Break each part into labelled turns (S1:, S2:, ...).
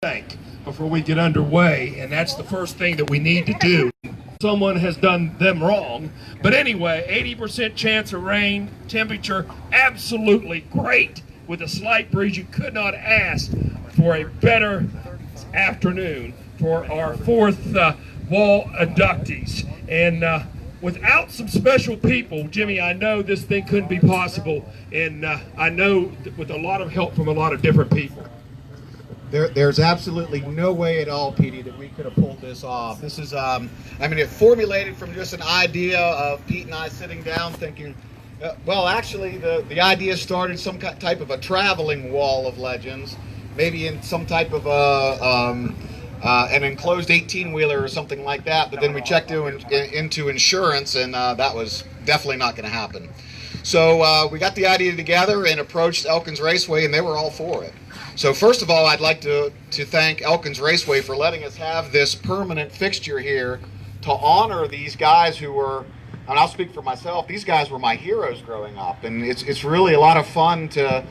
S1: Thank before we get underway, and that's the first thing that we need to do. Someone has done them wrong, but anyway, 80% chance of rain, temperature absolutely great with a slight breeze. You could not ask for a better afternoon for our fourth wall inductees. And without some special people, Jimmy, I know this thing couldn't be possible, and I know with a lot of help from a lot of different people.
S2: There's absolutely no way at all, Petey, that we could have pulled this off. This is, I mean, it formulated from just an idea of Pete and I sitting down thinking, well, actually, the idea started some type of a traveling wall of legends, maybe in some type of an enclosed 18-wheeler or something like that, but then we checked into insurance, and that was definitely not going to happen. So we got the idea together and approached Elkins Raceway, and they were all for it. So first of all, I'd like to thank Elkins Raceway for letting us have this permanent fixture here to honor these guys who were, and I'll speak for myself, these guys were my heroes growing up, and it's really a lot of fun to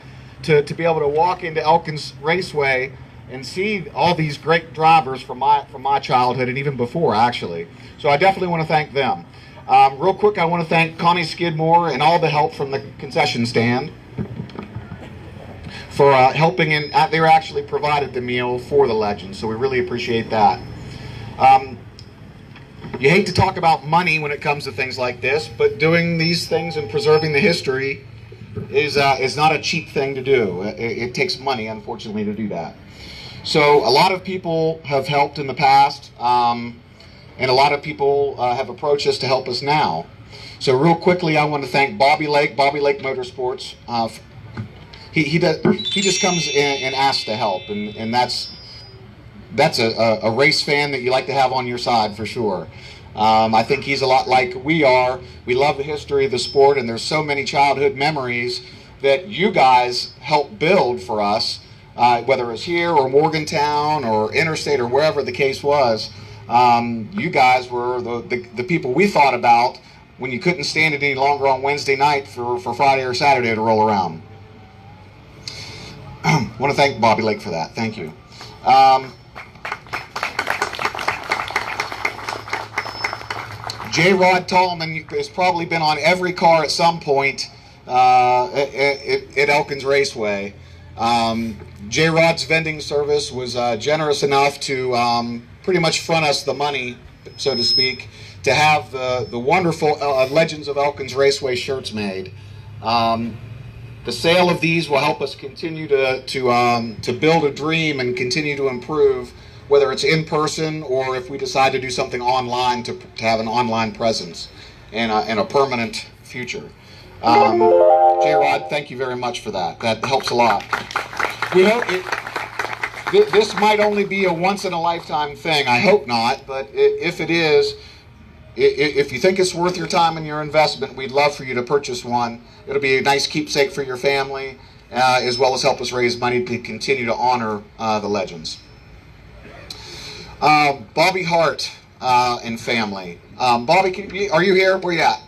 S2: be able to walk into Elkins Raceway and see all these great drivers from my childhood and even before, actually. So I definitely want to thank them. Real quick, I want to thank Connie Skidmore and all the help from the concession stand for helping, and they were actually provided the meal for the legends, so we really appreciate that. You hate to talk about money when it comes to things like this, but doing these things and preserving the history is not a cheap thing to do. It takes money, unfortunately, to do that. So a lot of people have helped in the past, and a lot of people have approached us to help us now. So real quickly, I want to thank Bobby Lake Motorsports. He just comes in and asks to help, and that's a race fan that you like to have on your side for sure. I think he's a lot like we are. We love the history of the sport, and there's so many childhood memories that you guys helped build for us, whether it's here or Morgantown or Interstate or wherever the case was. You guys were the people we thought about when you couldn't stand it any longer on Wednesday night for Friday or Saturday to roll around. I want to thank Bobby Lake for that. Thank you. J. Rod Tallman has probably been on every car at some point at Elkins Raceway. J. Rod's vending service was generous enough to pretty much front us the money, so to speak, to have the wonderful Legends of Elkins Raceway shirts made. The sale of these will help us continue to build a dream and continue to improve, whether it's in person or if we decide to do something online to have an online presence and a permanent future. J-Rod, thank you very much for that. That helps a lot. You know, this might only be a once-in-a-lifetime thing. I hope not, but if it is, if you think it's worth your time and your investment, we'd love for you to purchase one. It'll be a nice keepsake for your family, as well as help us raise money to continue to honor the legends. Bobby Hart and family. Bobby, are you here? Where you at?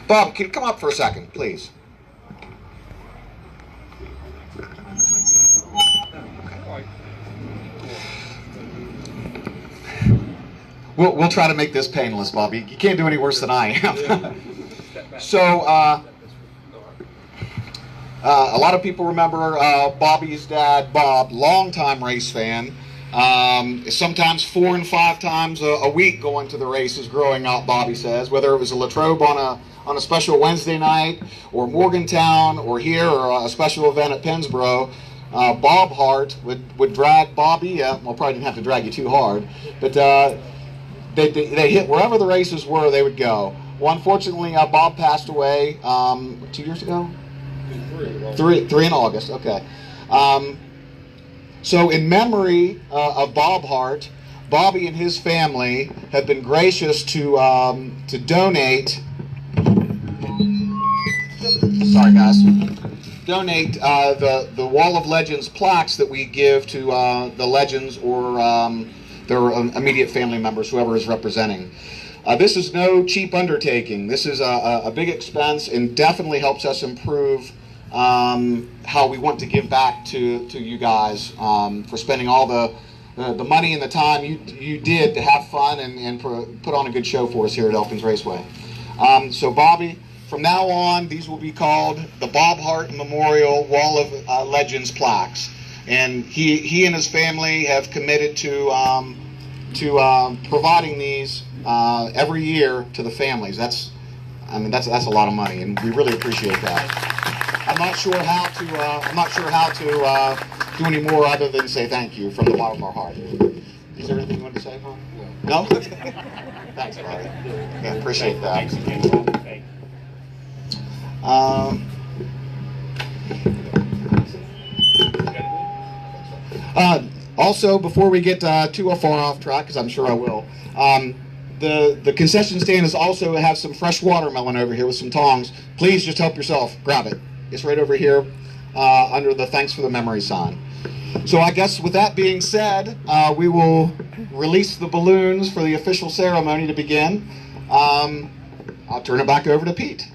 S2: Bob, can you come up for a second, please? We'll try to make this painless, Bobby. You can't do any worse than I am. So, a lot of people remember Bobby's dad, Bob, longtime race fan. Sometimes 4 and 5 times a week going to the races growing up, Bobby says, whether it was a Latrobe on a special Wednesday night, or Morgantown, or here, or a special event at Pennsboro. Bob Hart would drag Bobby, well, probably didn't have to drag you too hard, but they hit wherever the races were, they would go. Well, unfortunately, Bob passed away 2 years ago? Three in August, okay. So in memory of Bob Hart, Bobby and his family have been gracious to donate, sorry guys, donate the Wall of Legends plaques that we give to the legends or their immediate family members, whoever is representing. This is no cheap undertaking. This is a big expense and definitely helps us improve how we want to give back to you guys for spending all the money and the time you did to have fun and put on a good show for us here at Elkins Raceway. So Bobby, from now on, these will be called the Bob Hart Memorial Wall of Legends plaques, and he and his family have committed to providing these every year to the families. That's a lot of money, and we really appreciate that. I'm not sure how to do any more other than say thank you from the bottom of our heart. Is there anything you want to say, Bob? No? Thanks, Bobby. Yeah, appreciate that.
S1: Thanks again, Bob.
S2: Also, before we get too far off track, because I'm sure I will, the concession stand is also have some fresh watermelon over here with some tongs. Please just help yourself. Grab it. It's right over here under the thanks for the memory sign. So I guess with that being said, we will release the balloons for the official ceremony to begin. I'll turn it back over to Pete.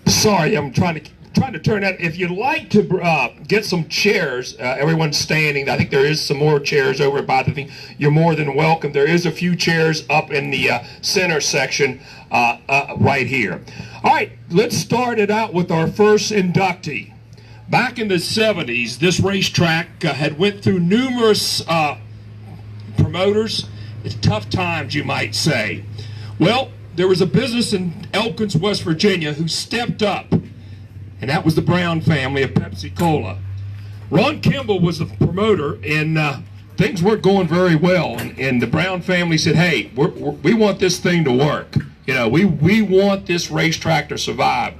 S1: Sorry, I'm trying to turn that. If you'd like to get some chairs, everyone's standing. I think there is some more chairs over by the thing. You're more than welcome. There is a few chairs up in the center section right here. All right, let's start it out with our first inductee. Back in the 70s, this racetrack had went through numerous promoters. It's tough times, you might say. Well, there was a business in Elkins, West Virginia, who stepped up, and that was the Brown family of Pepsi Cola. Ron Kimball was the promoter, and things weren't going very well, and the Brown family said, hey, we want this thing to work. You know, we want this racetrack to survive.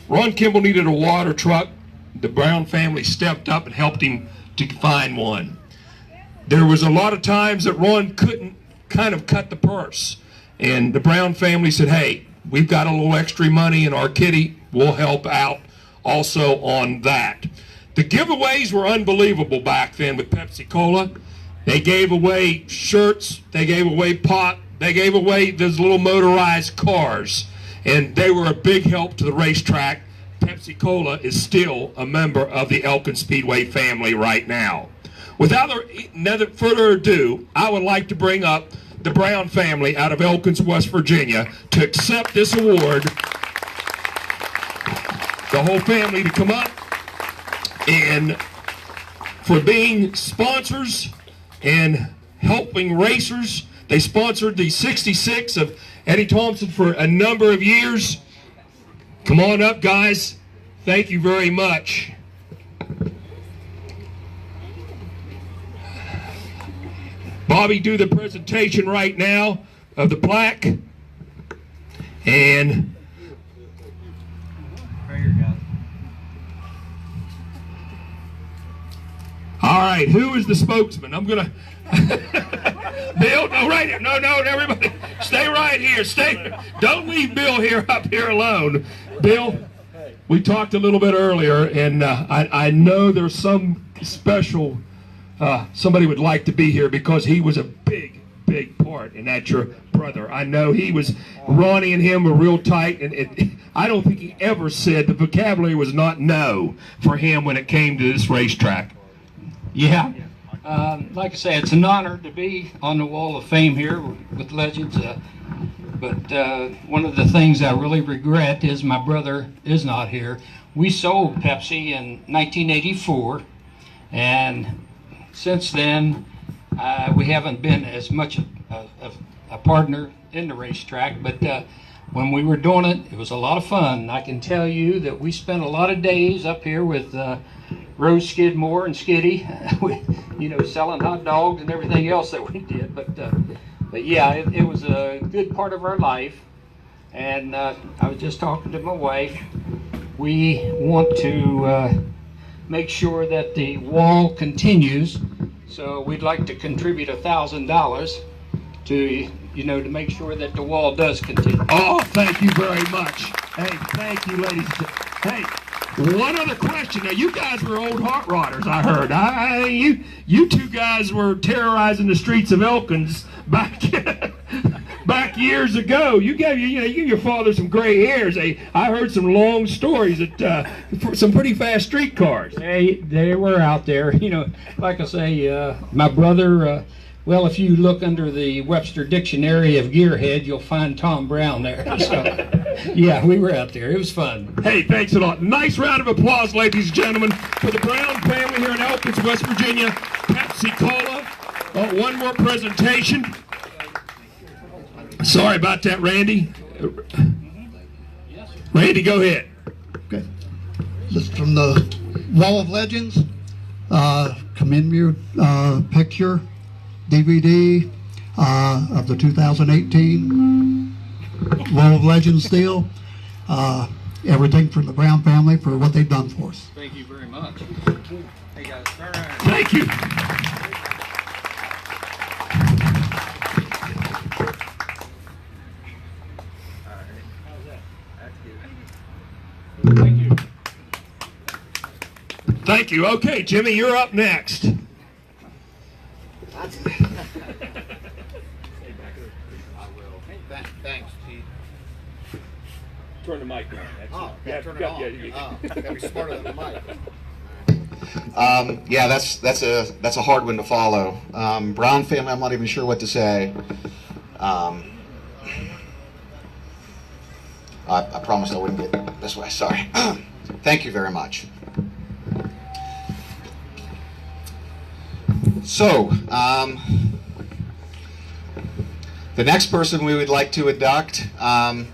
S1: Ron Kimball needed a water truck. The Brown family stepped up and helped him to find one. There was a lot of times that Ron couldn't kind of cut the purse, and the Brown family said, hey, we've got a little extra money, and our kitty will help out also on that. The giveaways were unbelievable back then with Pepsi Cola. They gave away shirts, they gave away pot, they gave away those little motorized cars, and they were a big help to the racetrack. Pepsi Cola is still a member of the Elkins Speedway family right now. Without further ado, I would like to bring up the Brown family out of Elkins, West Virginia, to accept this award. The whole family to come up, and for being sponsors and helping racers. They sponsored the 66 of Eddie Thompson for a number of years. Come on up, guys. Thank you very much. Bobby, do the presentation right now of the plaque. And all right, who is the spokesman? I'm gonna Bill, no, right here. No, everybody, stay right here. Don't leave Bill up here alone. Bill, we talked a little bit earlier, and I know there's some special somebody would like to be here because he was a big part, and that's your brother. I know he was, Ronnie and him were real tight, and I don't think he ever said, the vocabulary was not no for him when it came to this racetrack. Yeah.
S3: Like I say, it's an honor to be on the Wall of Fame here with Legends. But one of the things I really regret is my brother is not here. We sold Pepsi in 1984, and since then we haven't been as much a partner in the racetrack. But when we were doing it, it was a lot of fun. I can tell you that we spent a lot of days up here with Rose Skidmore and Skiddy, you know, selling hot dogs and everything else that we did. But yeah, it was a good part of our life. And I was just talking to my wife. We want to make sure that the wall continues. So we'd like to contribute $1,000 to, you know, to make sure that the wall does continue.
S1: Oh, thank you very much. Hey, thank you, ladies. Hey, one other question. Now, you guys were old hot rodders, I heard. You two guys were terrorizing the streets of Elkins back back years ago. You gave your father some gray hairs. I heard some long stories that some pretty fast street cars.
S3: They were out there. Like I say, my brother. Well, if you look under the Webster Dictionary of gearhead, you'll find Tom Brown there. So, yeah, we were out there. It was fun.
S1: Hey, thanks a lot. Nice round of applause, ladies and gentlemen, for the Brown family here in Elkins, West Virginia. Pepsi Cola. Oh, one more presentation. Sorry about that, Randy. Randy, go ahead.
S4: Okay. This is from the Wall of Legends. Commemorative picture. DVD of the 2018 Wall of Legends deal. Everything from the Brown family for what they've done for us.
S3: Thank you very much. Hey guys, turn around.
S1: Thank you.
S3: Thank you.
S1: Thank you. Okay, Jimmy, you're up next.
S2: Thanks, Pete.
S1: Turn the mic on.
S2: Turn it on. Gotta be smarter than the mic.
S5: Yeah, that's a hard one to follow. Brown family, I'm not even sure what to say. I promised I wouldn't get this way. Sorry. Thank you very much. So, the next person we would like to induct. I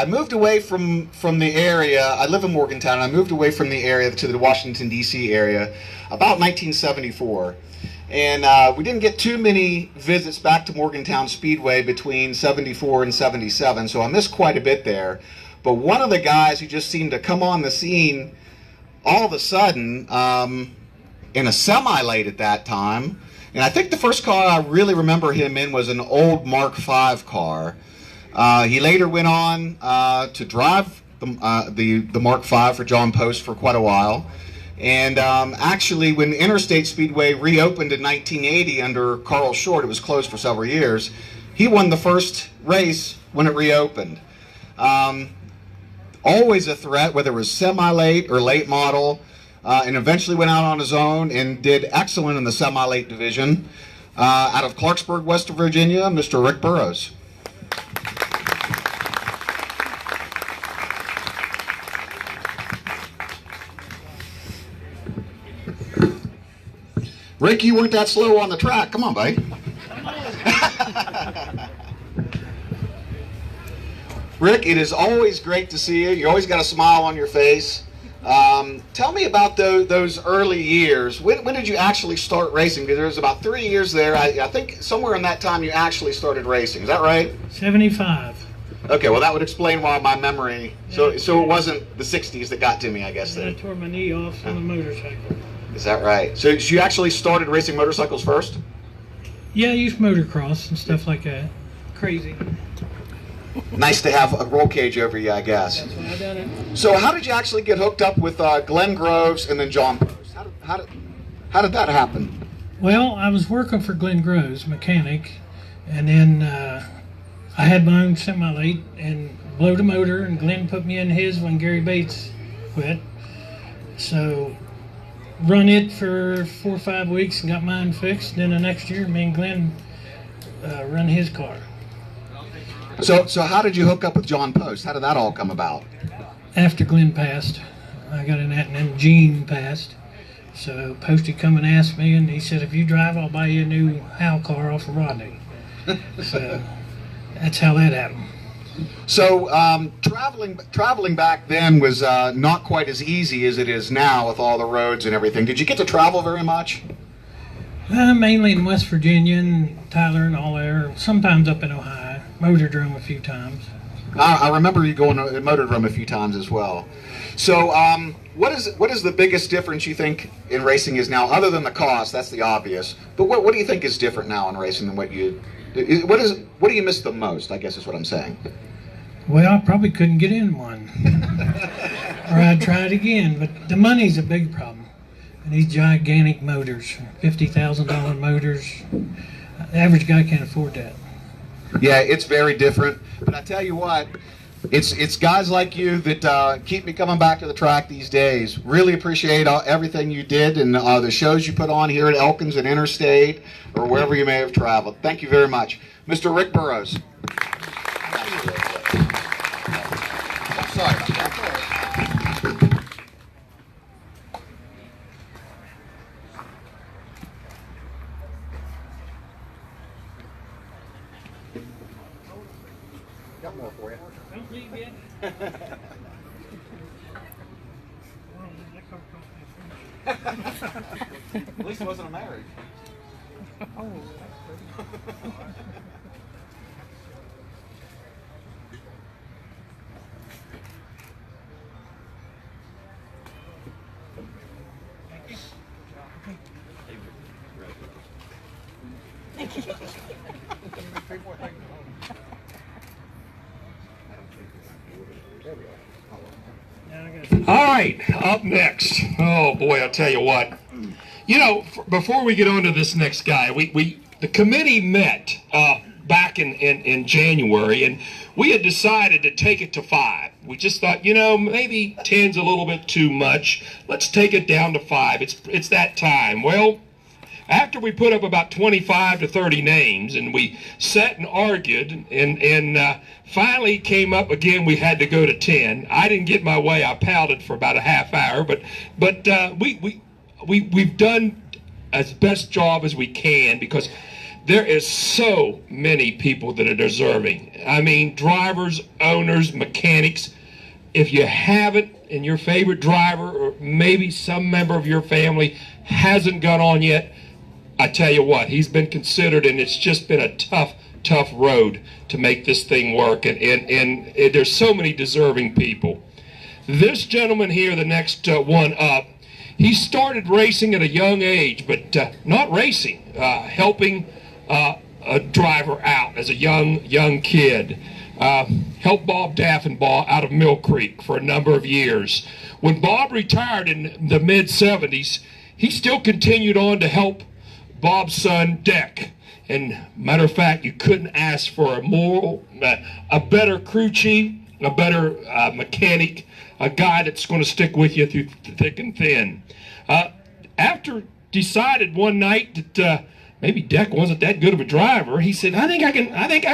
S5: moved away from the area. I live in Morgantown. I moved away from the area to the Washington, D.C. area about 1974. And we didn't get too many visits back to Morgantown Speedway between 74 and 77, so I missed quite a bit there. But one of the guys who just seemed to come on the scene all of a sudden in a semi-late at that time, and I think the first car I really remember him in was an old Mark V car. He later went on to drive the Mark V for John Post for quite a while. And actually, when Interstate Speedway reopened in 1980 under Carl Short, it was closed for several years, he won the first race when it reopened. Always a threat, whether it was semi-late or late model, and eventually went out on his own and did excellent in the semi-late division. Out of Clarksburg, West Virginia, Mr. Rick Burrows. Rick, you weren't that slow on the track. Come on, buddy. Rick, it is always great to see you. You always got a smile on your face. Tell me about those early years. When did you actually start racing? Because there was about 3 years there. I think somewhere in that time you actually started racing. Is that right?
S6: 75.
S5: Okay, well that would explain why my memory. So it wasn't the 60s that got to me, I guess.
S6: I tore my knee off on a motorcycle.
S5: Is that right? So you actually started racing motorcycles first?
S6: Yeah, I used motocross and stuff like that. Crazy.
S5: Nice to have a roll cage over you, I guess.
S6: That's why I done it.
S5: So how did you actually get hooked up with Glenn Groves and then John Post? How did that happen?
S6: Well, I was working for Glenn Groves, mechanic, and then I had my own semi-late and blowed a motor, and Glenn put me in his when Gary Bates quit. So run it for 4 or 5 weeks and got mine fixed. Then the next year, me and Glenn run his car.
S5: So how did you hook up with John Post? How did that all come about?
S6: After Glenn passed, I got in that, and then Gene passed. So Posty come and asked me, and he said, if you drive, I'll buy you a new Hal car off of Rodney. So that's how that happened.
S5: So traveling back then was not quite as easy as it is now with all the roads and everything. Did you get to travel very much?
S6: Mainly in West Virginia and Tyler and all there. Sometimes up in Ohio. Motordrome a few times.
S5: I remember you going to Motordrome a few times as well. So what is the biggest difference you think in racing is now, other than the cost? That's the obvious. But what do you think is different now in racing than what do you miss the most, I guess is what I'm saying.
S6: Well, I probably couldn't get in one. Or I'd try it again, but the money's a big problem. And these gigantic motors, $50,000 motors. The average guy can't afford that.
S5: Yeah, it's very different. But I tell you what, it's guys like you that keep me coming back to the track these days. Really appreciate everything you did and the shows you put on here at Elkins and Interstate or wherever you may have traveled. Thank you very much. Mr. Rick Burrows. Sorry about that. Got more for you.
S6: Don't leave yet.
S5: At least it wasn't a marriage.
S1: All right, up next. Oh boy, I'll tell you what. You know, before we get on to this next guy, the committee met back in January, and we had decided to take it to 5. We just thought, you know, maybe 10's a little bit too much. Let's take it down to 5. It's that time. Well, after we put up about 25 to 30 names, and we sat and argued, and finally came up again, we had to go to 10. I didn't get my way. I pouted for about a half hour, but we've done as best job as we can, because there is so many people that are deserving. I mean, drivers, owners, mechanics. If you haven't, and your favorite driver or maybe some member of your family hasn't got on yet, I tell you what, he's been considered, and it's just been a tough road to make this thing work, and there's so many deserving people. This gentleman here, the next one up, he started racing at a young age, but not racing, helping a driver out as a young kid. Helped Bob Daffenbaugh out of Mill Creek for a number of years. When Bob retired in the mid-70s, he still continued on to help Bob's son Deck. And matter of fact, you couldn't ask for a better crew chief, a better mechanic, a guy that's going to stick with you through thick and thin. After decided one night that maybe Deck wasn't that good of a driver, he said, I think I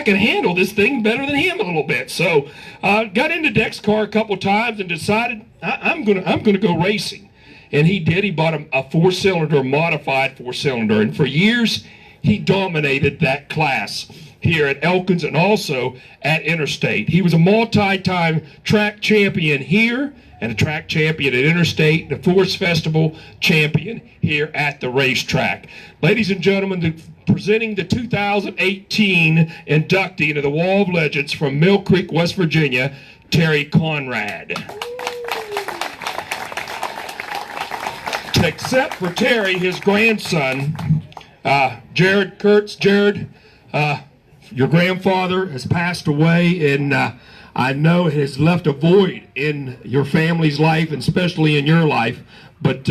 S1: can handle this thing better than him a little bit. So got into Deck's car a couple times and decided I'm gonna go racing. And he did. He bought a 4-cylinder, modified 4-cylinder, and for years he dominated that class here at Elkins and also at Interstate. He was a multi-time track champion here and a track champion at Interstate, the Forest Festival champion here at the racetrack. Ladies and gentlemen, presenting the 2018 inductee into the Wall of Legends from Mill Creek, West Virginia, Terry Conrad. Except for Terry, his grandson, Jared Kurtz. Jared, your grandfather has passed away, and I know it has left a void in your family's life, and especially in your life. But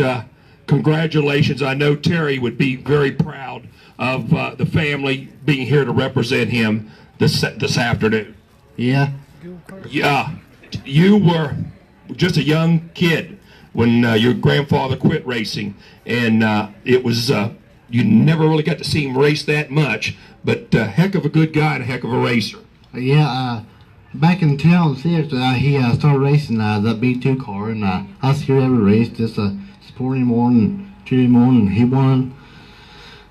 S1: congratulations. I know Terry would be very proud of the family being here to represent him this afternoon.
S7: Yeah.
S1: Yeah. You were just a young kid when your grandfather quit racing, and it was you never really got to see him race that much, but heck of a good guy and a heck of a racer.
S7: Yeah, back in 2006, he started racing the B2 car, and I was here every race, just supporting him on and cheering him on, and he won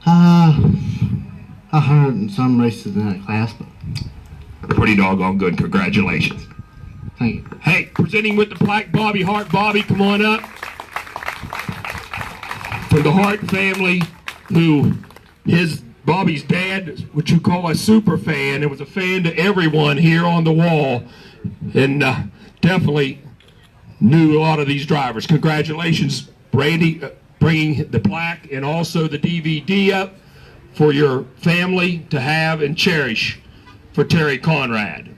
S7: 100 and some races in that class. But
S1: Pretty doggone good. Congratulations.
S7: thank you.
S1: Hey, presenting with the plaque, Bobby Hart. Bobby, come on up. For the Hart family, Bobby's dad, what you call a super fan, and was a fan to everyone here on the wall, and definitely knew a lot of these drivers. Congratulations, Brandy, bringing the plaque and also the DVD up for your family to have and cherish for Terry Conrad.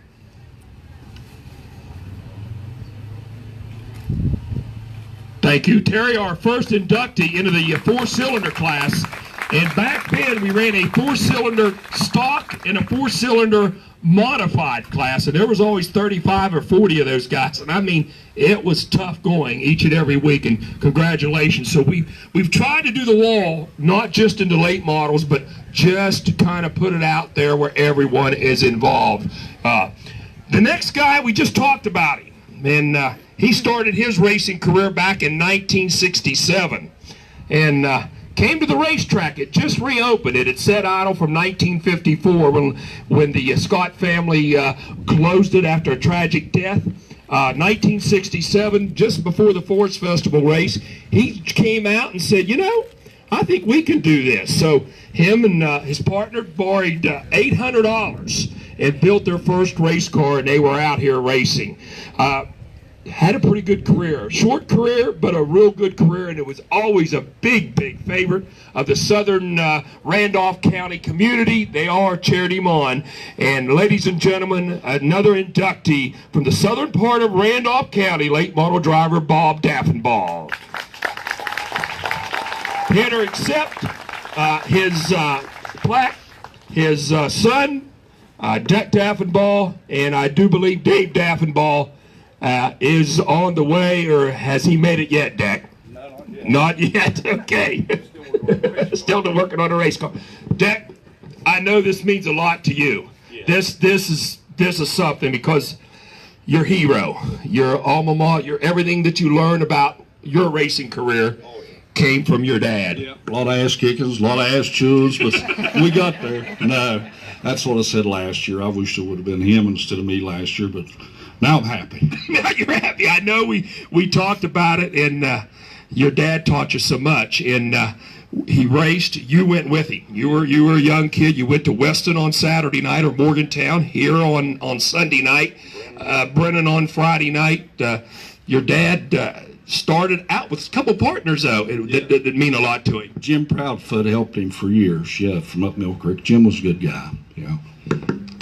S1: Thank you. Terry, our first inductee into the 4-cylinder class And back then, we ran a 4-cylinder stock and a 4-cylinder modified class, and there was always 35 or 40 of those guys. And I mean, it was tough going each and every week, and congratulations. So we've tried to do the wall, not just in the late models, but just to kind of put it out there where everyone is involved. The next guy, we just talked about him, and he started his racing career back in 1967, and came to the racetrack. It just reopened. It had sat idle from 1954 when the Scott family closed it after a tragic death. 1967, just before the Forest Festival race, he came out and said, you know, I think we can do this. So him and his partner borrowed $800 and built their first race car, and they were out here racing. Had a pretty good career. Short career, but a real good career, and it was always a big, big favorite of the southern Randolph County community. They are cheered him on. And ladies and gentlemen, another inductee from the southern part of Randolph County, late model driver Bob Daffenball. Here to accept his plaque, his son, Deck Daffenball, and I do believe Dave Daffenball is on the way, or has he made it yet, Deck? No, not yet. Okay. Still working on a race car. Deck, I know this means a lot to you. Yeah. This is something, because your hero, your alma mater, everything that you learn about your racing career came from your dad.
S8: Yeah. A lot of ass kickings, a lot of ass chews, but we got there. No, that's what I said last year. I wish it would have been him instead of me last year, but now I'm happy.
S1: Now you're happy. I know we talked about it, and your dad taught you so much, and he raced. You went with him. You were a young kid. You went to Weston on Saturday night, or Morgantown here on Sunday night, Brennan on Friday night. Your dad started out with a couple partners, though. That mean a lot to him.
S8: Jim Proudfoot helped him for years, yeah, from up Mill Creek. Jim was a good guy, you know.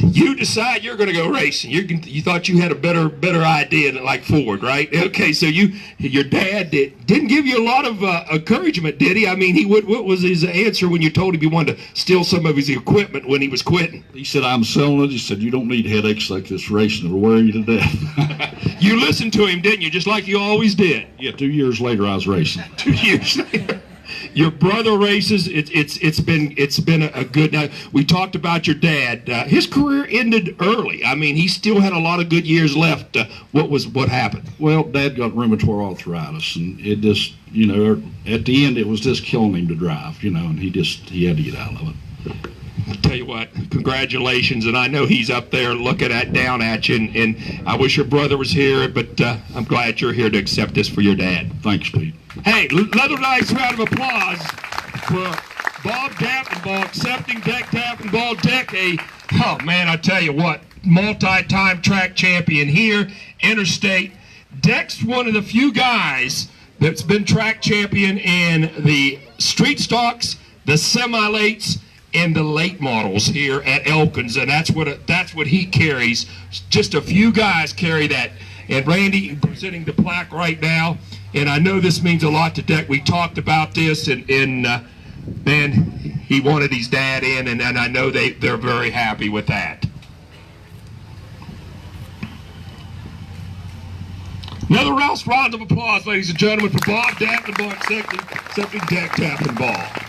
S1: You decide you're going to go racing. You thought you had a better idea than like Ford, right? Okay, so your dad didn't give you a lot of encouragement, did he? I mean, what was his answer when you told him you wanted to steal some of his equipment when he was quitting?
S8: He said, I'm selling it. He said, you don't need headaches like this racing. It'll wear you to death.
S1: You listened to him, didn't you? Just like you always did.
S8: Yeah, 2 years later I was racing.
S1: 2 years later. Your brother races. It's been a good night. We talked about your dad. His career ended early. I mean, he still had a lot of good years left. What happened?
S8: Well, Dad got rheumatoid arthritis, and it just, you know, at the end it was just killing him to drive, you know, and he had to get out of it.
S1: I'll tell you what, congratulations, and I know he's up there looking down at you, and I wish your brother was here, but I'm glad you're here to accept this for your dad.
S8: Thanks, Pete.
S1: Hey, another nice round of applause for Bob Daffenball accepting Deck Daffenball. Deck, oh man, I tell you what, multi-time track champion here, interstate. Deck's one of the few guys that's been track champion in the street stocks, the semi-lates, and the late models here at Elkins, and that's what he carries. Just a few guys carry that. And Randy presenting the plaque right now, and I know this means a lot to Deck. We talked about this, and man, he wanted his dad in, and I know they're very happy with that. Another round of applause, ladies and gentlemen, for Bob Daffenball accepting Deck Daffenball.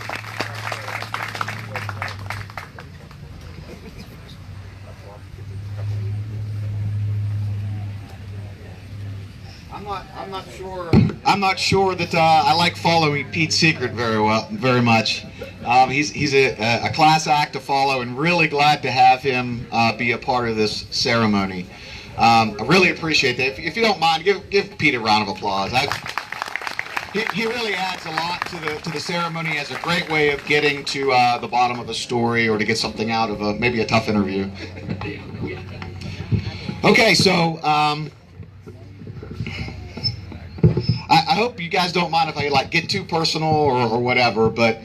S5: I'm not sure that I like following Pete's secret very much. He's a class act to follow, and really glad to have him be a part of this ceremony. I really appreciate that. If you don't mind, give Pete a round of applause. He really adds a lot to the ceremony. Has a great way of getting to the bottom of a story, or to get something out of maybe a tough interview. Okay, so I hope you guys don't mind if I get too personal or whatever, but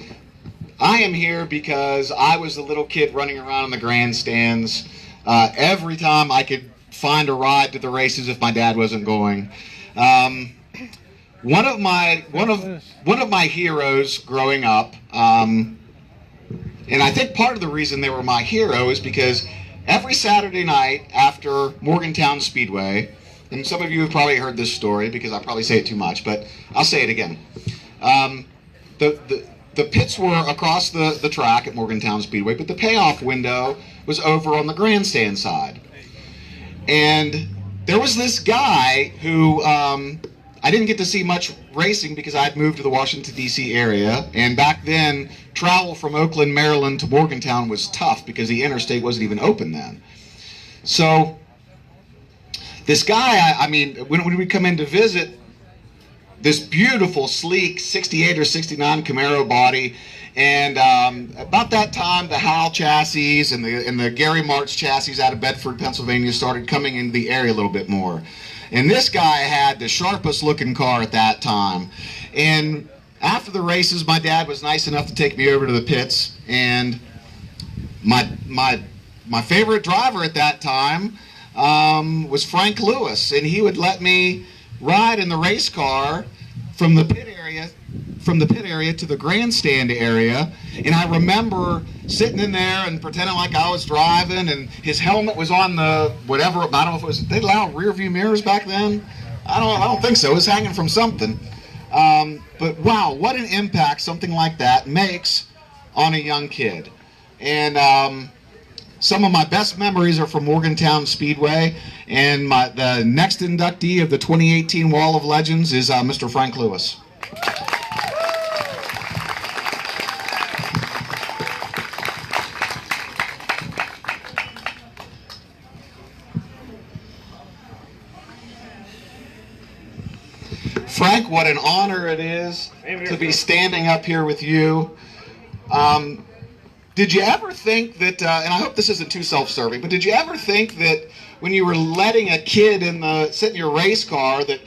S5: I am here because I was the little kid running around in the grandstands every time I could find a ride to the races if my dad wasn't going. One of my heroes growing up And I think part of the reason they were my hero is because every Saturday night after Morgantown Speedway, and some of you have probably heard this story because I probably say it too much, but I'll say it again. The pits were across the track at Morgantown Speedway, but the payoff window was over on the grandstand side. And there was this guy who I didn't get to see much racing because I'd moved to the Washington, D.C. area. And back then, travel from Oakland, Maryland to Morgantown was tough because the interstate wasn't even open then. So this guy, I mean, when we come in to visit, this beautiful, sleek 68 or 69 Camaro body, and about that time, the Hal chassis and the Gary March chassis out of Bedford, Pennsylvania started coming into the area a little bit more. And this guy had the sharpest looking car at that time. And after the races, my dad was nice enough to take me over to the pits, and my favorite driver at that time was Frank Lewis, and he would let me ride in the race car from the pit area to the grandstand area. And I remember sitting in there and pretending like I was driving, and his helmet was on the whatever, I don't know if it was, they allowed rear view mirrors back then? I don't think so. It was hanging from something. But wow, what an impact something like that makes on a young kid. And some of my best memories are from Morgantown Speedway, and the next inductee of the 2018 Wall of Legends is Mr. Frank Lewis. Frank, what an honor it is to be standing up here with you. Did you ever think that, and I hope this isn't too self-serving, but did you ever think that when you were letting a kid sit in your race car that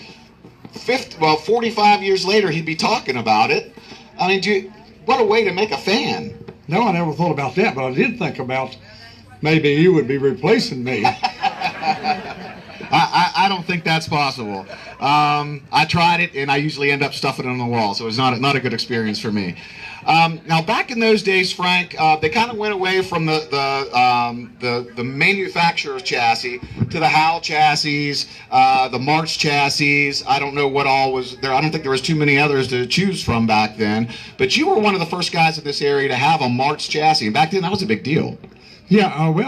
S5: 45 years later he'd be talking about it? I mean, what a way to make a fan.
S9: No, I never thought about that, but I did think about maybe you would be replacing me.
S5: I don't think that's possible. I tried it, and I usually end up stuffing it on the wall, so it's not a good experience for me. Now, back in those days, Frank, they kind of went away from the manufacturer's chassis to the Hal chassis, the March chassis. I don't know what all was there. I don't think there was too many others to choose from back then. But you were one of the first guys in this area to have a March chassis. And back then, that was a big deal.
S9: Yeah, we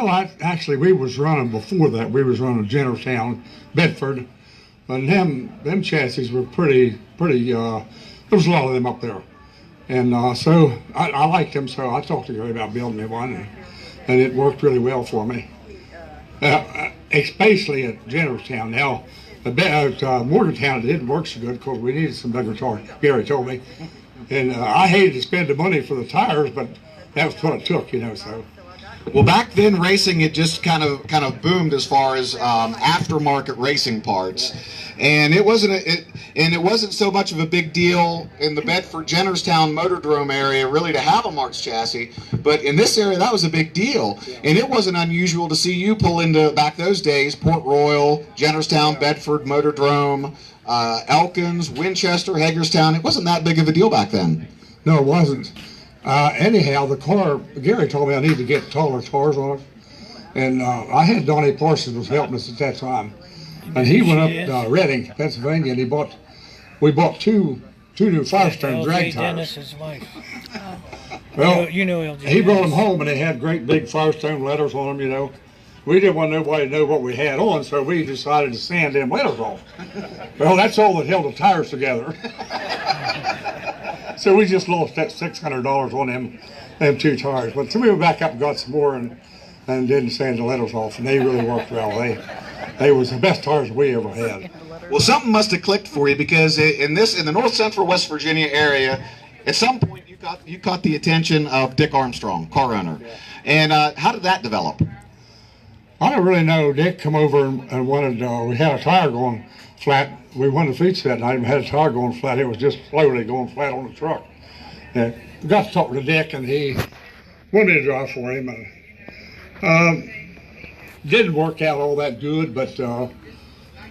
S9: was running before that. We was running Jennerstown, Bedford, and them chassis were pretty. There was a lot of them up there, and so I liked them. So I talked to Gary about building me one, and it worked really well for me. Especially at Jennerstown. Now, at Morgantown it didn't work so good because we needed some bigger tires. Gary told me, and I hated to spend the money for the tires, but that was what it took, you know. So.
S5: Well, back then, racing it just kind of boomed as far as aftermarket racing parts, and it wasn't so much of a big deal in the Bedford Jennerstown Motordrome area really to have a March chassis, but in this area that was a big deal, and it wasn't unusual to see you pull into back those days Port Royal, Jennerstown, Bedford Motordrome, Elkins, Winchester, Hagerstown. It wasn't that big of a deal back then.
S9: No, it wasn't. Anyhow, the car, Gary told me I need to get taller tires on it. And I had Donnie Parsons was helping us at that time. And he went up to Reading, Pennsylvania, and we bought two new Firestone drag tires.
S6: Dennis's wife.
S9: Well,
S6: you know LJ.
S9: He brought them home, and they had great big Firestone letters on them, you know. We didn't want nobody to know what we had on, so we decided to sand them letters off. Well, that's all that held the tires together. So we just lost that $600 on them two tires. But so we went back up and got some more and didn't sand the letters off, and they really worked well. They was the best tires we ever had.
S5: Well, something must have clicked for you because in the north central West Virginia area, at some point you caught the attention of Dick Armstrong, car owner. And how did that develop?
S9: I don't really know. Dick come over and wanted, we had a tire going flat. We won the feature that night and had a tire going flat. It was just slowly going flat on the truck. And we got to talk to Dick, and he wanted me to drive for him. And, didn't work out all that good, but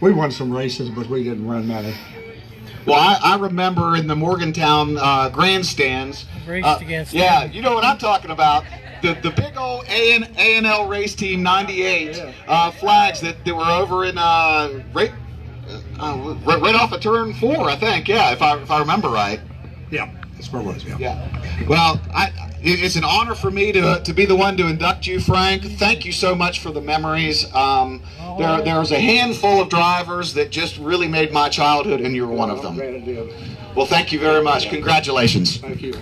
S9: we won some races, but we didn't run many.
S2: Well, I remember in the Morgantown grandstands.
S6: Raced against
S2: yeah,
S6: him.
S2: you know what I'm talking about. The big old A&L race team 98 flags that were over in right off of turn 4, I think. Yeah, if I remember right.
S9: Yeah, that's where it was. Yeah.
S2: Yeah. Well, it's an honor for me to be the one to induct you, Frank. Thank you so much for the memories. There's a handful of drivers that just really made my childhood, and you were one of them. Well, thank you very much. Congratulations.
S9: Thank you.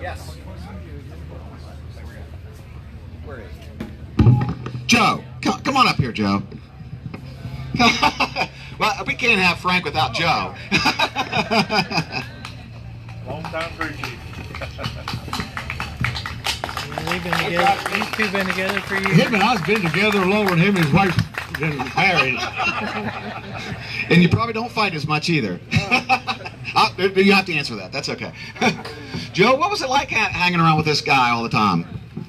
S2: Yes. Where is he? Joe, come on up here, Joe. Well, we can't have Frank without Joe.
S10: Long time crew chief.
S6: They've been together. These two been together for years.
S9: Him and I's been together longer than him and his wife been married.
S2: And you probably don't fight as much either. You have to answer that. That's okay. Joe, what was it like hanging around with this guy all the time?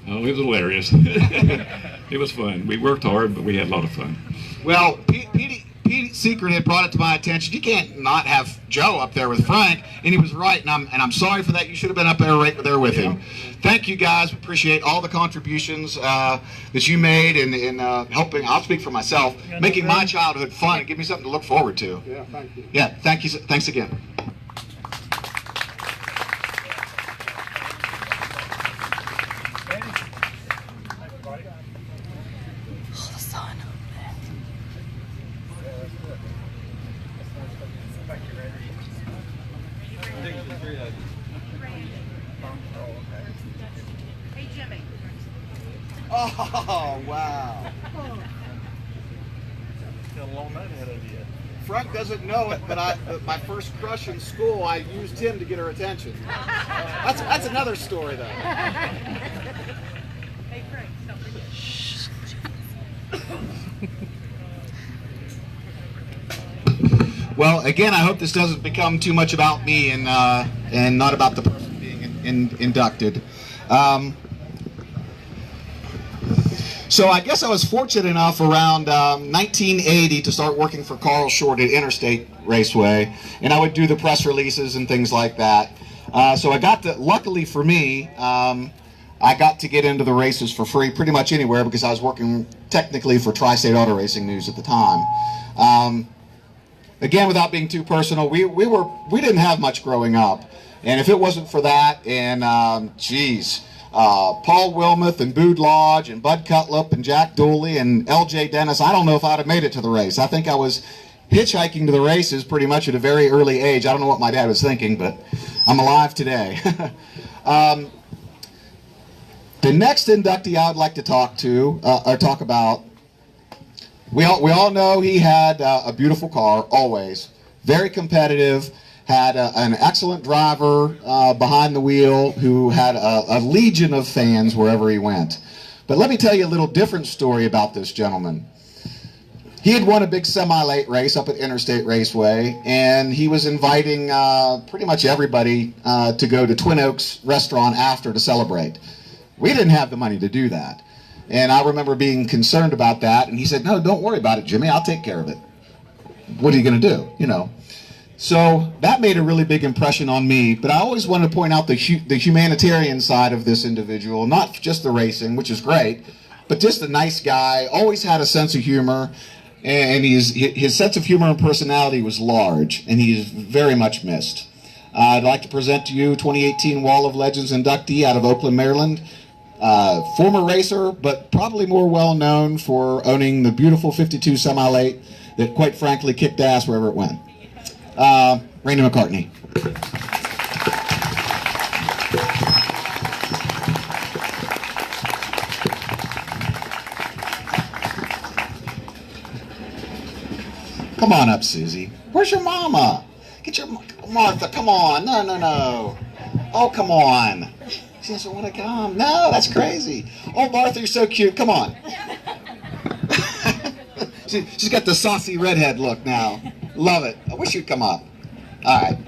S8: Oh, it was hilarious. It was fun. We worked hard, but we had a lot of fun.
S2: Well, Pete Secret had brought it to my attention. You can't not have Joe up there with Frank, and he was right. And I'm sorry for that. You should have been up there right there with him. Thank you guys. Appreciate all the contributions that you made in helping. I'll speak for myself, making my childhood fun and give me something to look forward to.
S9: Yeah, thank you.
S2: Yeah, thank you. Thanks again.
S11: Hey, Jimmy.
S2: Oh, wow.
S10: Got a long night ahead of you.
S2: Frank doesn't know it, but my first crush in school, I used him to get her attention. That's another story, though.
S11: Hey, Frank, don't forget.
S2: Well, again, I hope this doesn't become too much about me and not about the person being inducted. So I guess I was fortunate enough around 1980 to start working for Carl Short at Interstate Raceway, and I would do the press releases and things like that. So I got to, luckily for me, I got to get into the races for free pretty much anywhere because I was working technically for Tri-State Auto Racing News at the time. Again, without being too personal, we didn't have much growing up, and if it wasn't for that, and Paul Wilmuth and Bood Lodge and Bud Cutlip and Jack Dooley and L.J. Dennis, I don't know if I'd have made it to the race. I think I was hitchhiking to the races pretty much at a very early age. I don't know what my dad was thinking, but I'm alive today. The next inductee I'd like to talk about, we all know he had a beautiful car, always. Very competitive. Had an excellent driver behind the wheel who had a legion of fans wherever he went. But let me tell you a little different story about this gentleman. He had won a big semi-late race up at Interstate Raceway, and he was inviting pretty much everybody to go to Twin Oaks Restaurant after to celebrate. We didn't have the money to do that. And I remember being concerned about that, and he said, "No, don't worry about it, Jimmy, I'll take care of it." What are you going to do, you know? So that made a really big impression on me, but I always wanted to point out the humanitarian side of this individual, not just the racing, which is great, but just a nice guy, always had a sense of humor, and his sense of humor and personality was large, and he is very much missed. I'd like to present to you 2018 Wall of Legends inductee out of Oakland, Maryland, former racer, but probably more well known for owning the beautiful 52 semi-late that quite frankly kicked ass wherever it went. Randy McCartney. Come on up, Susie. Where's your mama? Get your Martha. Come on. No. Oh, come on.
S5: She doesn't want to come. No, that's crazy. Oh, Martha, you're so cute. Come on. She's got the saucy redhead look now. Love it. I wish you'd come up. All right.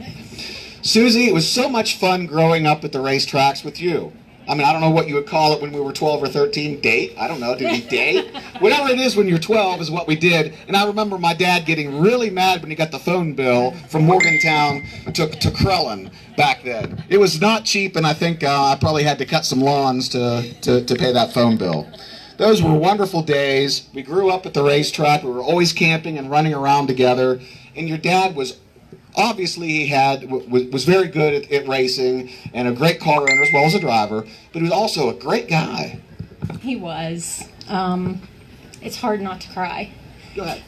S5: Susie, it was so much fun growing up at the racetracks with you. I mean, I don't know what you would call it when we were 12 or 13. Date? I don't know. Did we date? Whatever it is when you're 12 is what we did. And I remember my dad getting really mad when he got the phone bill from Morgantown to Crellin back then. It was not cheap, and I think I probably had to cut some lawns to pay that phone bill. Those were wonderful days. We grew up at the racetrack. We were always camping and running around together. And your dad was obviously was very good at racing and a great car owner as well as a driver, but he was also a great guy.
S12: He was. It's hard not to cry.
S5: Go ahead.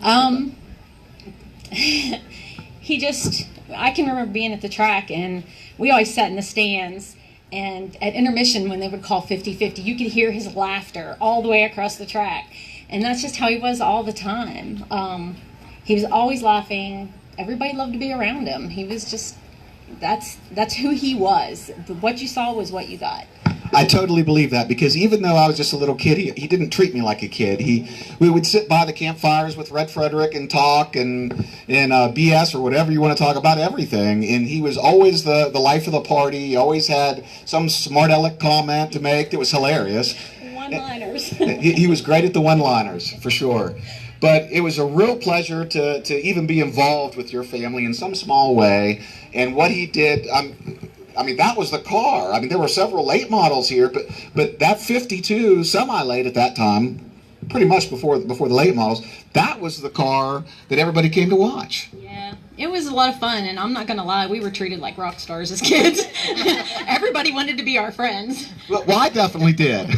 S12: I can remember being at the track, and we always sat in the stands, and at intermission when they would call 50-50, you could hear his laughter all the way across the track. And that's just how he was all the time. He was always laughing. Everybody loved to be around him. He was just, that's who he was. What you saw was what you got.
S5: I totally believe that, because even though I was just a little kid, he didn't treat me like a kid. We would sit by the campfires with Red Frederick and talk and BS or whatever you want to talk about, everything. And he was always the life of the party. He always had some smart aleck comment to make that was hilarious.
S12: One-liners.
S5: He was great at the one-liners, for sure. But it was a real pleasure to even be involved with your family in some small way. And what he did, I mean, that was the car. I mean, there were several late models here, but that 52 semi-late at that time, pretty much before the late models, that was the car that everybody came to watch.
S12: Yeah, it was a lot of fun, and I'm not going to lie, we were treated like rock stars as kids. Everybody wanted to be our friends.
S5: Well, I definitely did.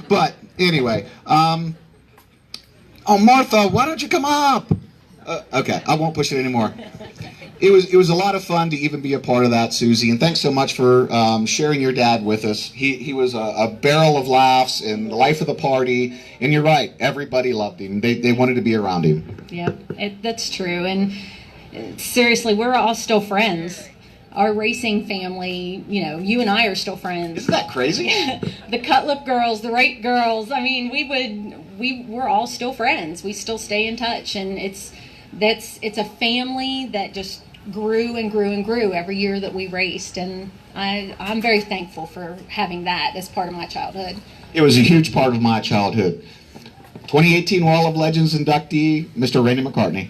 S5: But anyway, oh, Martha, why don't you come up? Okay, I won't push it anymore. It was a lot of fun to even be a part of that, Susie, and thanks so much for sharing your dad with us. He was a barrel of laughs and the life of the party, and you're right, everybody loved him. They wanted to be around him.
S12: Yep, that's true, and seriously, we're all still friends. Our racing family, you and I are still friends.
S5: Isn't that crazy?
S12: The Cutlip girls, the Rake girls, I mean, we're all still friends. We still stay in touch, and it's a family that just grew and grew and grew every year that we raced, and I'm very thankful for having that as part of my childhood.
S5: It was a huge part of my childhood. 2018 Wall of Legends inductee, Mr. Randy McCartney.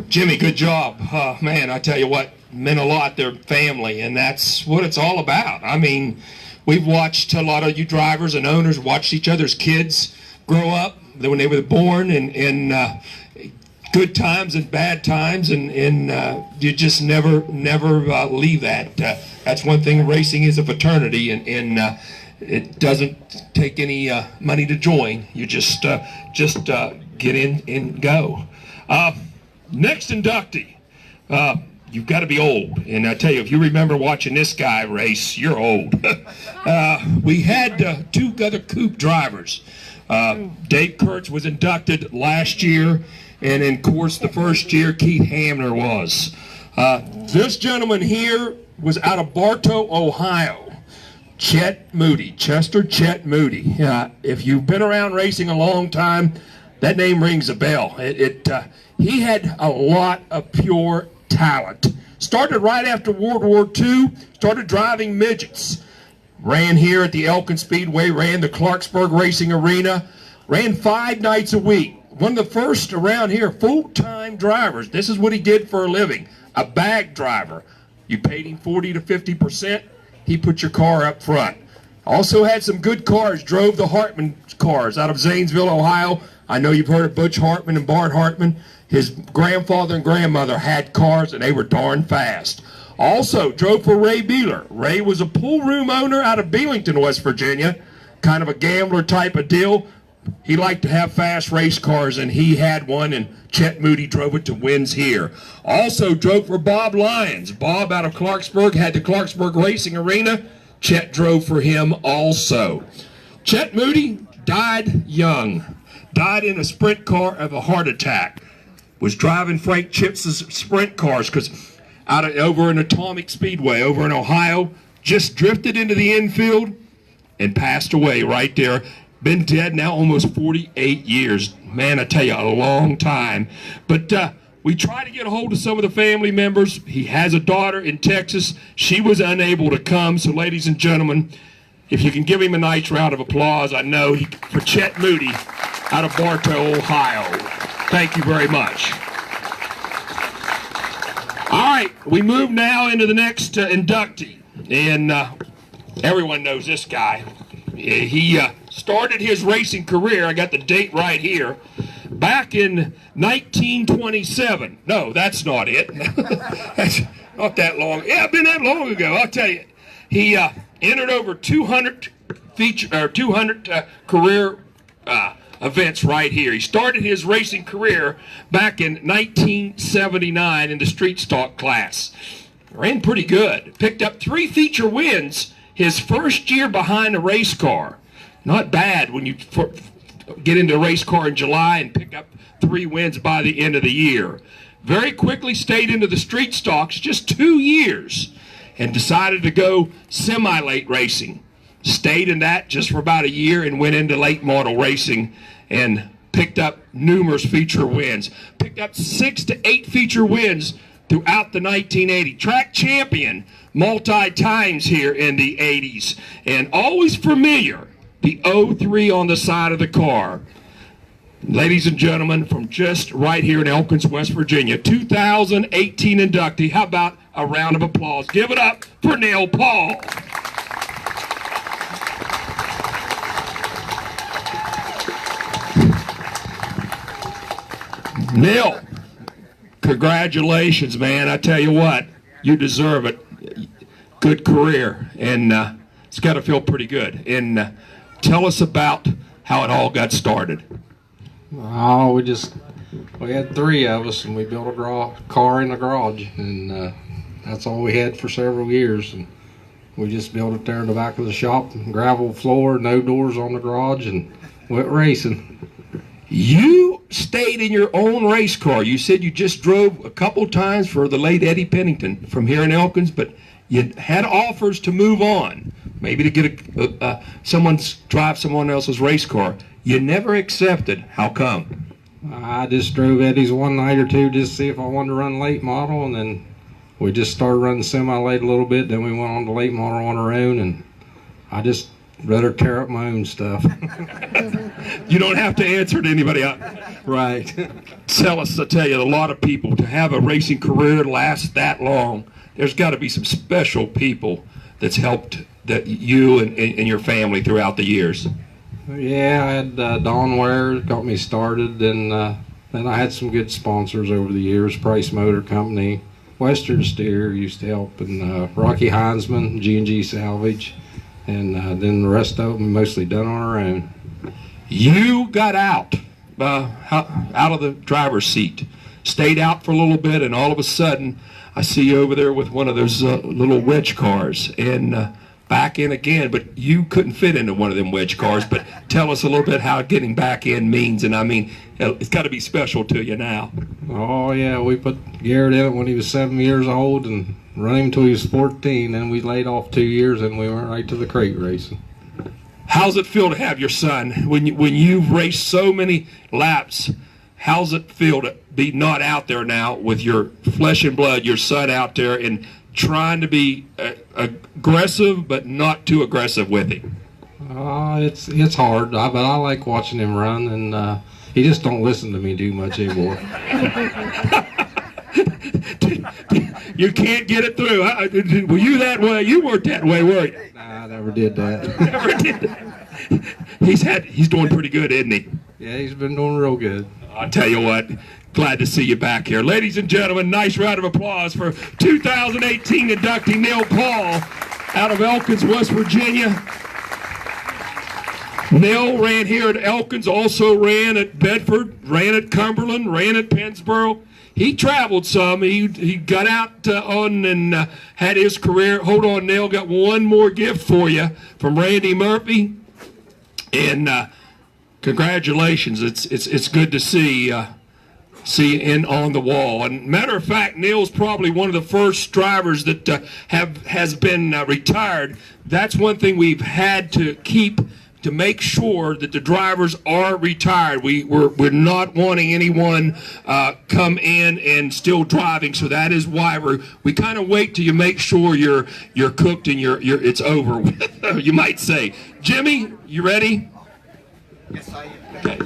S1: Jimmy, good job. Man, I tell you what, meant a lot, their family, and that's what it's all about. I mean, we've watched a lot of you drivers and owners watched each other's kids grow up when they were born, and good times and bad times, and you just never leave that. That's one thing, racing is a fraternity, and it doesn't take any money to join. You just get in and go. Next inductee, you've got to be old, and I tell you, if you remember watching this guy race, you're old. We had two other coupe drivers. Dave Kurtz was inducted last year, and in course the first year Keith Hamner was. This gentleman here was out of Bartow, Ohio. Chester Chet Moody. If you've been around racing a long time, that name rings a bell. He had a lot of pure talent. Started right after World War II, started driving midgets. Ran here at the Elkins Speedway, ran the Clarksburg Racing Arena, ran 5 nights a week. One of the first around here full-time drivers. This is what he did for a living, a bag driver. You paid him 40 to 50%, he put your car up front. Also had some good cars, drove the Hartman cars out of Zanesville, Ohio. I know you've heard of Butch Hartman and Bart Hartman. His grandfather and grandmother had cars, and they were darn fast. Also drove for Ray Beeler. Ray was a pool room owner out of Belington, West Virginia, kind of a gambler type of deal. He liked to have fast race cars, and he had one, and Chet Moody drove it to wins here. Also drove for Bob Lyons. Bob out of Clarksburg had the Clarksburg Racing Arena. Chet drove for him also. Chet Moody died young. Died in a sprint car of a heart attack. Was driving Frank Chips' sprint cars because over in Atomic Speedway over in Ohio, just drifted into the infield and passed away right there. Been dead now almost 48 years. Man, I tell you, a long time. But we try to get a hold of some of the family members. He has a daughter in Texas. She was unable to come. So, ladies and gentlemen, if you can give him a nice round of applause, I know, for Chet Moody out of Bartow, Ohio. Thank you very much. All right, we move now into the next inductee. And everyone knows this guy. He started his racing career, I got the date right here, back in 1927. No, that's not it. That's not that long. Yeah, it's been that long ago, I'll tell you. He entered over 200 career events right here. He started his racing career back in 1979 in the street stock class. Ran pretty good. Picked up 3 feature wins his first year behind a race car. Not bad when you get into a race car in July and pick up 3 wins by the end of the year. Very quickly stayed into the street stocks, just 2 years, and decided to go semi-late racing. Stayed in that just for about a year and went into late model racing and picked up numerous feature wins. Picked up 6 to 8 feature wins throughout the 1980s. Track champion multi-times here in the 80s. And always familiar, the 03 on the side of the car. Ladies and gentlemen, from just right here in Elkins, West Virginia, 2018 inductee. How about a round of applause? Give it up for Neil Paul. Neil, congratulations, man. I tell you what, you deserve it. Good career, and it's got to feel pretty good. And tell us about how it all got started.
S3: Oh, we had 3 of us, and we built a car in the garage, and that's all we had for several years. And we just built it there in the back of the shop, gravel floor, no doors on the garage, and went racing.
S1: You stayed in your own race car. You said you just drove a couple times for the late Eddie Pennington from here in Elkins, but you had offers to move on, maybe to get drive someone else's race car. You never accepted. How come?
S3: I just drove Eddie's one night or two just to see if I wanted to run late model, and then we just started running semi-late a little bit. Then we went on to late model on our own, and I just rather tear up my own stuff.
S1: You don't have to answer to anybody else.
S3: Right.
S1: Tell us, I tell you, a lot of people, to have a racing career last that long, there's got to be some special people that's helped you and your family throughout the years.
S3: Yeah, I had Don Ware got me started, and then I had some good sponsors over the years. Price Motor Company, Western Steer used to help, and Rocky Heinzman, G&G Salvage, and then the rest of them mostly done on our own.
S1: You got out of the driver's seat, stayed out for a little bit, and all of a sudden I see you over there with one of those little wedge cars, and back in again, but you couldn't fit into one of them wedge cars. But tell us a little bit how getting back in means, and I mean, it's got to be special to you now.
S3: Oh yeah, we put Garrett in it when he was 7 years old and run him until he was 14, and we laid off 2 years and we went right to the crate racing.
S1: How's it feel to have your son, when you've raced so many laps, how's it feel to be not out there now with your flesh and blood, your son out there, and trying to be aggressive but not too aggressive with him?
S3: It's hard, but I like watching him run, and he just don't listen to me too much anymore.
S1: You can't get it through. Were you that way? You weren't that way, were you?
S3: Nah, I never did that.
S1: Never did. He's doing pretty good, isn't he?
S3: Yeah, he's been doing real good.
S1: I'll tell you what, Glad to see you back here. Ladies and gentlemen, nice round of applause for 2018 inductee Neil Paul out of Elkins, West Virginia. Neil ran here at Elkins, also ran at Bedford, ran at Cumberland, ran at Pennsboro. He traveled some. He got out on and had his career. Hold on, Neil, got one more gift for you from Randy Murphy. And congratulations. It's good to see in on the wall. And matter of fact, Neil's probably one of the first drivers that has been retired. That's one thing we've had to keep to make sure that the drivers are retired. We're not wanting anyone come in and still driving, so that is why we kind of wait till you make sure you're cooked and it's over with, you might say. Jimmy, you ready?
S2: Yes, I am.
S1: Okay.